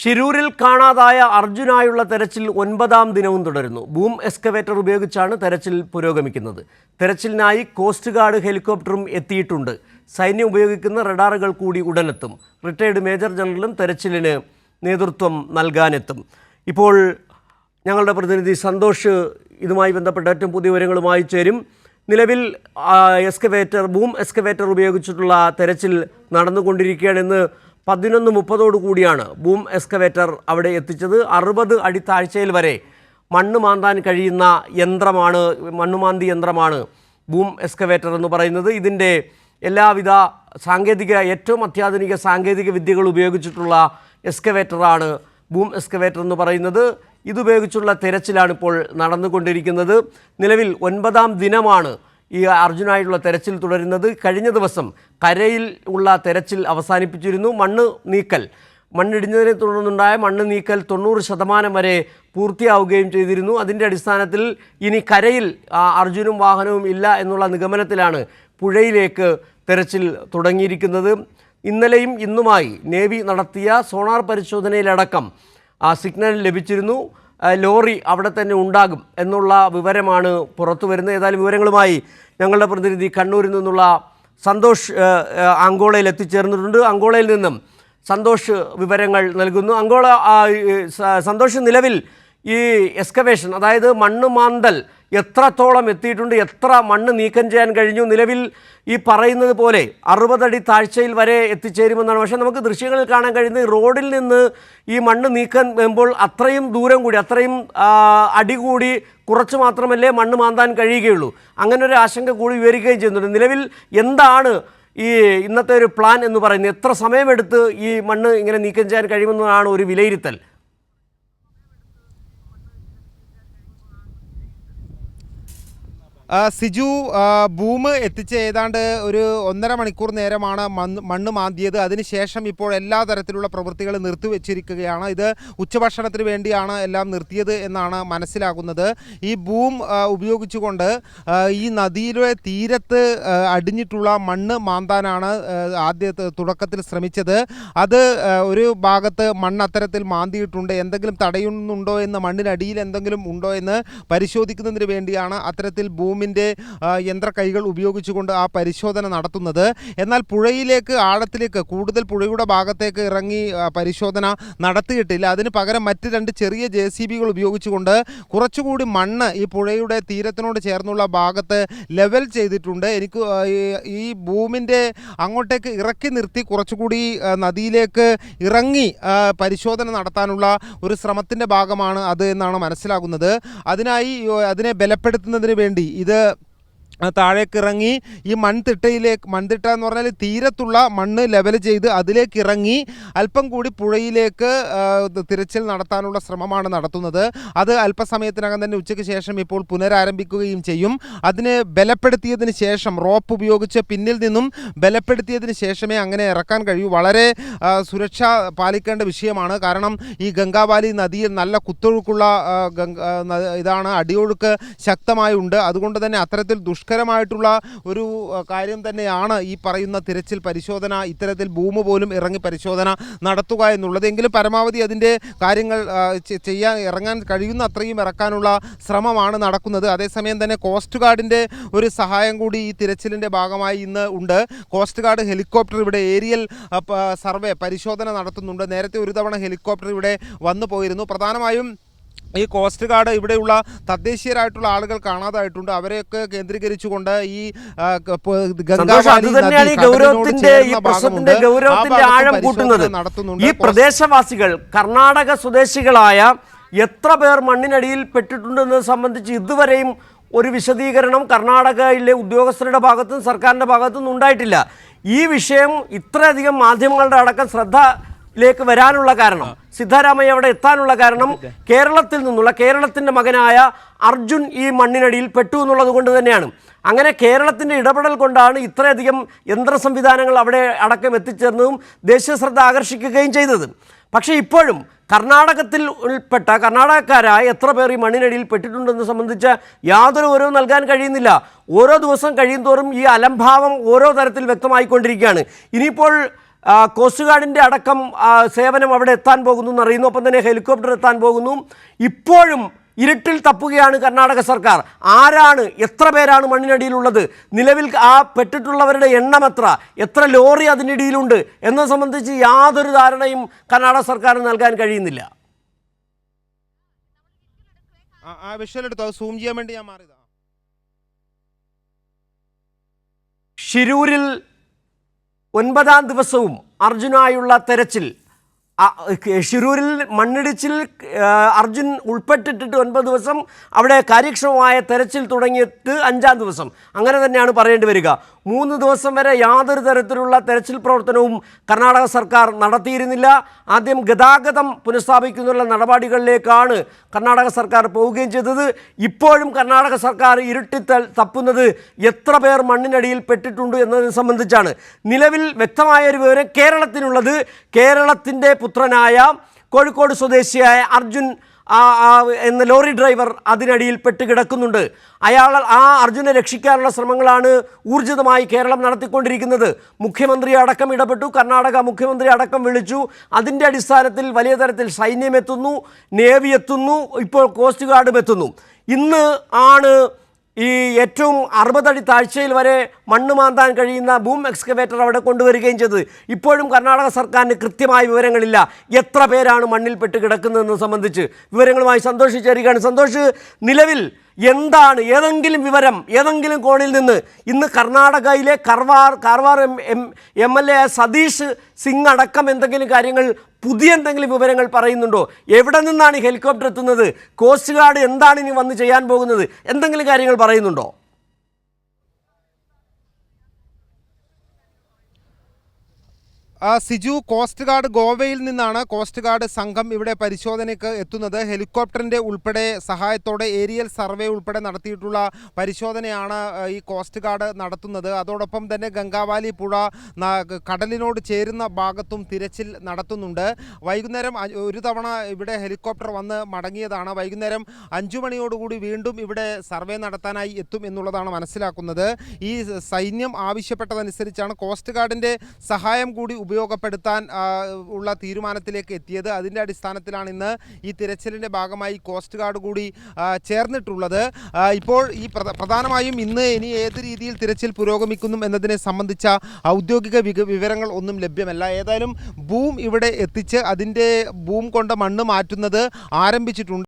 ഷിരൂരിൽ കാണാതായ അർജുനായുള്ള തെരച്ചിൽ 9ാം ദിനവും തുടരുന്നു. ബൂം എക്സ്കവേറ്റർ ഉപയോഗിച്ചാണ് തെരച്ചിൽ പുരോഗമിക്കുന്നത്. തെരച്ചിലിനായി കോസ്റ്റ് ഗാർഡ് ഹെലികോപ്റ്ററും എത്തിയിട്ടുണ്ട്. സൈന്യം ഉപയോഗിക്കുന്ന റഡാറുകൾ കൂടി ഉടനെത്തും. റിട്ടയർഡ് മേജർ ജനറലും തെരച്ചിലിന് നേതൃത്വം നൽകാനെത്തും. ഇപ്പോൾ ഞങ്ങളുടെ പ്രതിനിധി സന്തോഷ് ഇതുമായി ബന്ധപ്പെട്ട ഏറ്റവും പുതിയ വിവരങ്ങളുമായി ചേരും. നിലവിൽ ബൂം എക്സ്കവേറ്റർ ഉപയോഗിച്ചിട്ടുള്ള തെരച്ചിൽ നടന്നുകൊണ്ടിരിക്കുകയാണെന്ന് 11:30 കൂടിയാണ് ബൂം എക്സ്കവേറ്റർ അവിടെ എത്തിച്ചത്. 60 അടി താഴ്ചയിൽ വരെ മണ്ണ് മാന്താൻ കഴിയുന്ന മണ്ണുമാന്തി യന്ത്രമാണ് ബൂം എക്സ്കവേറ്റർ എന്ന് പറയുന്നത്. ഇതിൻ്റെ എല്ലാവിധ ഏറ്റവും അത്യാധുനിക സാങ്കേതിക വിദ്യകൾ ഉപയോഗിച്ചിട്ടുള്ള എക്സ്കവേറ്ററാണ് ബൂം എക്സ്കവേറ്റർ എന്ന് പറയുന്നത്. ഇതുപയോഗിച്ചുള്ള തെരച്ചിലാണ് ഇപ്പോൾ നടന്നുകൊണ്ടിരിക്കുന്നത്. നിലവിൽ 9ാം ദിനമാണ് ഈ അർജുനായിട്ടുള്ള തെരച്ചിൽ തുടരുന്നത്. കഴിഞ്ഞ ദിവസം കരയിൽ ഉള്ള തെരച്ചിൽ അവസാനിപ്പിച്ചിരുന്നു. മണ്ണിടിഞ്ഞതിനെ തുടർന്നുണ്ടായ മണ്ണ് നീക്കൽ 90% വരെ പൂർത്തിയാവുകയും ചെയ്തിരുന്നു. അതിൻ്റെ അടിസ്ഥാനത്തിൽ ഇനി കരയിൽ അർജുനും വാഹനവും ഇല്ല എന്നുള്ള നിഗമനത്തിലാണ് പുഴയിലേക്ക് തെരച്ചിൽ തുടങ്ങിയിരിക്കുന്നത്. ഇന്നലെയും ഇന്നുമായി നേവി നടത്തിയ സോണാർ പരിശോധനയിലടക്കം സിഗ്നൽ ലഭിച്ചിരുന്നു. ലോറി അവിടെ തന്നെ ഉണ്ടാകും എന്നുള്ള വിവരമാണ് പുറത്തു വരുന്നത്. ഏതായാലും വിവരങ്ങളുമായി ഞങ്ങളുടെ പ്രതിനിധി കണ്ണൂരിൽ നിന്നുള്ള സന്തോഷ് അങ്കോളയിൽ എത്തിച്ചേർന്നിട്ടുണ്ട്. അങ്കോളയിൽ നിന്നും സന്തോഷ് വിവരങ്ങൾ നൽകുന്നു. സന്തോഷ്, നിലവിൽ ഈ എക്സ്കവേഷൻ, അതായത് മണ്ണ് മാന്തൽ എത്രത്തോളം എത്തിയിട്ടുണ്ട്? എത്ര മണ്ണ് നീക്കം ചെയ്യാൻ കഴിഞ്ഞു? നിലവിൽ ഈ പറയുന്നത് പോലെ 60 അടി താഴ്ചയിൽ വരെ എത്തിച്ചേരുമെന്നാണ്. പക്ഷേ നമുക്ക് ദൃശ്യങ്ങളിൽ കാണാൻ കഴിയുന്നത് റോഡിൽ നിന്ന് ഈ മണ്ണ് നീക്കം ചെയ്യുമ്പോൾ അത്രയും ദൂരം കൂടി, അത്രയും അടി കൂടി കുറച്ച് മാത്രമല്ലേ മണ്ണ് മാന്താൻ കഴിയുകയുള്ളൂ. അങ്ങനെ ഒരു ആശങ്ക കൂടി വിവരിക്കുകയും ചെയ്യുന്നുണ്ട്. നിലവിൽ എന്താണ് ഈ ഇന്നത്തെ ഒരു പ്ലാൻ എന്ന് പറയുന്നത്? എത്ര സമയമെടുത്ത് ഈ മണ്ണ് ഇങ്ങനെ നീക്കം ചെയ്യാൻ കഴിയുമെന്നതാണ് ഒരു വിലയിരുത്തൽ? സിജു, ബൂം എത്തിച്ച് ഏതാണ്ട് ഒരു 1.5 മണിക്കൂർ നേരമാണ് മണ്ണ് മാന്തിയത്. അതിനുശേഷം ഇപ്പോൾ എല്ലാ തരത്തിലുള്ള പ്രവൃത്തികൾ നിർത്തിവെച്ചിരിക്കുകയാണ്. ഇത് ഉച്ചഭക്ഷണത്തിന് വേണ്ടിയാണ് എല്ലാം നിർത്തിയത് എന്നാണ് മനസ്സിലാകുന്നത്. ഈ ബൂം ഉപയോഗിച്ചുകൊണ്ട് ഈ നദിയിലെ തീരത്ത് അടിഞ്ഞിട്ടുള്ള മണ്ണ് മാന്താനാണ് തുടക്കത്തിൽ ശ്രമിച്ചത്. അത് ഒരു ഭാഗത്ത് മണ്ണ് അത്തരത്തിൽ മാന്തിയിട്ടുണ്ട്. എന്തെങ്കിലും തടയുന്നുണ്ടോ എന്ന്, മണ്ണിനടിയിൽ എന്തെങ്കിലും ഉണ്ടോ എന്ന് പരിശോധിക്കുന്നതിന് വേണ്ടിയാണ് അത്തരത്തിൽ ബൂമിൻ്റെ യന്ത്രക്കൈകൾ ഉപയോഗിച്ചുകൊണ്ട് ആ പരിശോധന നടത്തുന്നത്. എന്നാൽ പുഴയിലേക്ക്, ആഴത്തിലേക്ക്, കൂടുതൽ പുഴയുടെ ഭാഗത്തേക്ക് ഇറങ്ങി പരിശോധന നടത്തിയിട്ടില്ല. അതിന് പകരം മറ്റ് 2 ചെറിയ JCBകൾ ഉപയോഗിച്ചുകൊണ്ട് കുറച്ചുകൂടി മണ്ണ് ഈ പുഴയുടെ തീരത്തിനോട് ചേർന്നുള്ള ഭാഗത്ത് ലെവൽ ചെയ്തിട്ടുണ്ട്. ഈ ബൂമിൻ്റെ അങ്ങോട്ടേക്ക് ഇറക്കി നിർത്തി കുറച്ചുകൂടി നദിയിലേക്ക് ഇറങ്ങി പരിശോധന നടത്താനുള്ള ഒരു ശ്രമത്തിൻ്റെ ഭാഗമാണ് അത് എന്നാണ് മനസ്സിലാകുന്നത്. അതിനെ ബലപ്പെടുത്തുന്നതിന് വേണ്ടി ഇത് താഴേക്കിറങ്ങി ഈ മൺതിട്ട എന്ന് പറഞ്ഞാൽ തീരത്തുള്ള മണ്ണ് ലെവൽ ചെയ്ത് അതിലേക്ക് ഇറങ്ങി അല്പം കൂടി പുഴയിലേക്ക് തിരച്ചിൽ നടത്താനുള്ള ശ്രമമാണ് നടത്തുന്നത്. അത് അല്പസമയത്തിനകം തന്നെ ഉച്ചയ്ക്ക് ശേഷം ഇപ്പോൾ പുനരാരംഭിക്കുകയും ചെയ്യും. അതിന് ബലപ്പെടുത്തിയതിന് ശേഷം, റോപ്പ് ഉപയോഗിച്ച് പിന്നിൽ നിന്നും ബലപ്പെടുത്തിയതിന് ശേഷമേ അങ്ങനെ ഇറക്കാൻ കഴിയൂ. വളരെ സുരക്ഷ പാലിക്കേണ്ട വിഷയമാണ്. കാരണം ഈ ഗംഗാവാലി നദിയിൽ നല്ല കുത്തൊഴുക്കുള്ള ഇതാണ്, അടിയൊഴുക്ക് ശക്തമായുണ്ട്. അതുകൊണ്ട് തന്നെ അത്തരത്തിൽ ദുഷ്കരമായിട്ടുള്ള ഒരു കാര്യം തന്നെയാണ് ഈ പറയുന്ന തിരച്ചിൽ പരിശോധന. ഇത്തരത്തിൽ ബൂം പോലും ഇറങ്ങി പരിശോധന നടത്തുക എന്നുള്ളത്. എങ്കിലും പരമാവധി അതിൻ്റെ കാര്യങ്ങൾ ഇറങ്ങാൻ കഴിയുന്ന അത്രയും ഇറക്കാനുള്ള ശ്രമമാണ് നടക്കുന്നത്. അതേസമയം തന്നെ കോസ്റ്റ് ഗാർഡിൻ്റെ ഒരു സഹായം കൂടി ഈ തിരച്ചിലിൻ്റെ ഭാഗമായി ഇന്ന് ഉണ്ട്. കോസ്റ്റ് ഗാർഡ് ഹെലികോപ്റ്റർ ഇവിടെ ഏരിയൽ സർവേ പരിശോധന നടത്തുന്നുണ്ട്. നേരത്തെ ഒരു തവണ ഹെലികോപ്റ്റർ ഇവിടെ വന്നു പോയിരുന്നു. പ്രധാനമായും ഈ കോസ്റ്റ് ഗാർഡ് ഇവിടെയുള്ള തദ്ദേശീയരായിട്ടുള്ള ആളുകൾ കാണാതായിട്ടുണ്ട്. അവരെയൊക്കെ കേന്ദ്രീകരിച്ചുകൊണ്ട് ഈ ഈ പ്രദേശവാസികൾ, കർണാടക സ്വദേശികളായ എത്ര പേർ മണ്ണിനടിയിൽ പെട്ടിട്ടുണ്ടെന്നത് സംബന്ധിച്ച് ഇതുവരെയും ഒരു വിശദീകരണം കർണാടകയിലെ ഉദ്യോഗസ്ഥരുടെ ഭാഗത്തും സർക്കാരിൻ്റെ ഭാഗത്തുനിന്നും ഉണ്ടായിട്ടില്ല. ഈ വിഷയം ഇത്രയധികം മാധ്യമങ്ങളുടെ അടക്കം ലേക്ക് വരാനുള്ള കാരണം, സിദ്ധരാമയ്യ അവിടെ എത്താനുള്ള കാരണം, കേരളത്തിൻ്റെ മകനായ അർജുൻ ഈ മണ്ണിനടിയിൽ പെട്ടു എന്നുള്ളത് കൊണ്ട് തന്നെയാണ്. അങ്ങനെ കേരളത്തിൻ്റെ ഇടപെടൽ കൊണ്ടാണ് ഇത്രയധികം യന്ത്ര സംവിധാനങ്ങൾ അവിടെ അടക്കം എത്തിച്ചേർന്നതും ദേശീയ ശ്രദ്ധ ആകർഷിക്കുകയും ചെയ്തത്. പക്ഷേ ഇപ്പോഴും കർണാടകത്തിൽ ഉൾപ്പെട്ട കർണാടകക്കാരായ എത്ര പേർ ഈ മണ്ണിനടിയിൽ പെട്ടിട്ടുണ്ടെന്ന് സംബന്ധിച്ച യാതൊരു വിവരവും നൽകാൻ കഴിയുന്നില്ല. ഓരോ ദിവസം കഴിയും തോറും ഈ അലംഭാവം ഓരോ തരത്തിൽ വ്യക്തമായിക്കൊണ്ടിരിക്കുകയാണ്. ഇനിയിപ്പോൾ കോസ്റ്റ് ഗാർഡിൻ്റെ അടക്കം സേവനം അവിടെ എത്താൻ പോകുന്നു എന്നറിയുന്നു. ഒപ്പം തന്നെ ഹെലികോപ്റ്റർ എത്താൻ പോകുന്നു. ഇപ്പോഴും ഇരുട്ടിൽ തപ്പുകയാണ് കർണാടക സർക്കാർ. ആരാണ്, എത്ര പേരാണ് മണ്ണിനടിയിലുള്ളത്, നിലവിൽ ആ പെട്ടിട്ടുള്ളവരുടെ എണ്ണം എത്ര ലോറി അതിനിടയിലുണ്ട് എന്നത് സംബന്ധിച്ച് യാതൊരു ധാരണയും കർണാടക സർക്കാരിന് നൽകാൻ കഴിയുന്നില്ല. ആ വിഷ്വൽ എടുത്തോ, സൂം ചെയ്യാൻ വേണ്ടി ഞാൻ മാറിയതാ. ഷിരൂരിൽ 9ാം ദിവസവും അർജുനായുള്ള തെരച്ചിൽ. ഷിരൂരിൽ മണ്ണിടിച്ചിൽ അർജുൻ ഉൾപ്പെട്ടിട്ട് 9 ദിവസം, അവിടെ കാര്യക്ഷമമായ തെരച്ചിൽ തുടങ്ങിയിട്ട് 5ാം ദിവസം. അങ്ങനെ തന്നെയാണ് പറയേണ്ടി വരിക. 3 ദിവസം വരെ യാതൊരു തരത്തിലുള്ള തെരച്ചിൽ പ്രവർത്തനവും കർണാടക സർക്കാർ നടത്തിയിരുന്നില്ല. ആദ്യം ഗതാഗതം പുനഃസ്ഥാപിക്കുന്നതിനുള്ള നടപടികളിലേക്കാണ് കർണാടക സർക്കാർ പോവുകയും ചെയ്തത്. ഇപ്പോഴും കർണാടക സർക്കാർ ഇരുട്ടി തപ്പുന്നത് എത്ര പേർ മണ്ണിനടിയിൽ പെട്ടിട്ടുണ്ട് എന്നതിനെ സംബന്ധിച്ചാണ്. നിലവിൽ വ്യക്തമായ ഒരു വിവരം കേരളത്തിനുള്ളത്, കേരളത്തിൻ്റെ പുത്രനായ കോഴിക്കോട് സ്വദേശിയായ അർജുൻ എന്ന ലോറി ഡ്രൈവർ അതിനടിയിൽ പെട്ടുകിടക്കുന്നുണ്ട്. ആ അർജുനെ രക്ഷിക്കാനുള്ള ശ്രമങ്ങളാണ് ഊർജിതമായി കേരളം നടത്തിക്കൊണ്ടിരിക്കുന്നത്. മുഖ്യമന്ത്രി അടക്കം ഇടപെട്ടു, കർണാടക മുഖ്യമന്ത്രി അടക്കം വിളിച്ചു. അതിൻ്റെ അടിസ്ഥാനത്തിൽ വലിയ തരത്തിൽ സൈന്യം എത്തുന്നു, നേവി എത്തുന്നു, ഇപ്പോൾ കോസ്റ്റ് ഗാർഡും എത്തുന്നു. ഇന്ന് ആണ് ഈ ഏറ്റവും 60 അടി താഴ്ചയിൽ വരെ മണ്ണ് മാന്താൻ കഴിയുന്ന ബൂം എക്സ്കവേറ്റർ അവിടെ കൊണ്ടുവരികയും ചെയ്തത്. ഇപ്പോഴും കർണാടക സർക്കാരിന് കൃത്യമായ വിവരങ്ങളില്ല എത്ര പേരാണ് മണ്ണിൽപ്പെട്ട് കിടക്കുന്നതെന്ന് സംബന്ധിച്ച്. വിവരങ്ങളുമായി സന്തോഷ് ചേരുകയാണ്. സന്തോഷ്, നിലവിൽ എന്താണ് ഏതെങ്കിലും വിവരം ഏതെങ്കിലും കോണിൽ നിന്ന് ഇന്ന് കർണാടകയിലെ കാർവാർ MLA സതീഷ് സിംഗ് അടക്കം എന്തെങ്കിലും കാര്യങ്ങൾ, പുതിയ എന്തെങ്കിലും വിവരങ്ങൾ പറയുന്നുണ്ടോ? എവിടെ നിന്നാണ് ഈ ഹെലികോപ്റ്റർ എത്തുന്നത്? കോസ്റ്റ് ഗാർഡ് എന്താണ് ഇനി വന്ന് ചെയ്യാൻ പോകുന്നത്? എന്തെങ്കിലും കാര്യങ്ങൾ പറയുന്നുണ്ടോ? സിജു, കോസ്റ്റ് ഗാർഡ് ഗോവയിൽ നിന്നാണ് കോസ്റ്റ് ഗാർഡ് സംഘം ഇവിടെ പരിശോധനയ്ക്ക് എത്തുന്നത്. ഹെലികോപ്റ്ററിൻ്റെ ഉൾപ്പെടെ സഹായത്തോടെ ഏരിയൽ സർവേ ഉൾപ്പെടെ നടത്തിയിട്ടുള്ള പരിശോധനയാണ് ഈ കോസ്റ്റ് ഗാർഡ് നടത്തുന്നത്. അതോടൊപ്പം തന്നെ ഗംഗാവാലി പുഴ കടലിനോട് ചേരുന്ന ഭാഗത്തും തിരച്ചിൽ നടത്തുന്നുണ്ട്. വൈകുന്നേരം ഒരു തവണ ഇവിടെ ഹെലികോപ്റ്റർ വന്ന് മടങ്ങിയതാണ്. വൈകുന്നേരം 5 മണിയോടുകൂടി വീണ്ടും ഇവിടെ സർവേ നടത്താനായി എത്തും എന്നുള്ളതാണ് മനസ്സിലാക്കുന്നത്. ഈ സൈന്യം ആവശ്യപ്പെട്ടതനുസരിച്ചാണ് കോസ്റ്റ് ഗാർഡിൻ്റെ സഹായം കൂടി ഉപയോഗപ്പെടുത്താൻ ഉള്ള തീരുമാനത്തിലേക്ക് എത്തിയത്. അതിൻ്റെ അടിസ്ഥാനത്തിലാണ് ഇന്ന് ഈ തിരച്ചിലിൻ്റെ ഭാഗമായി കോസ്റ്റ് ഗാർഡ് കൂടി ചേർന്നിട്ടുള്ളത്. ഇപ്പോൾ ഈ പ്രധാനമായും ഇന്ന് ഇനി ഏത് രീതിയിൽ തിരച്ചിൽ പുരോഗമിക്കുന്നു എന്നതിനെ സംബന്ധിച്ച ഔദ്യോഗിക വിവരങ്ങൾ ഒന്നും ലഭ്യമല്ല. ഏതായാലും ബൂം ഇവിടെ എത്തിച്ച് അതിൻ്റെ ബൂം കൊണ്ട് മണ്ണ് മാറ്റുന്നത് ആരംഭിച്ചിട്ടുണ്ട്.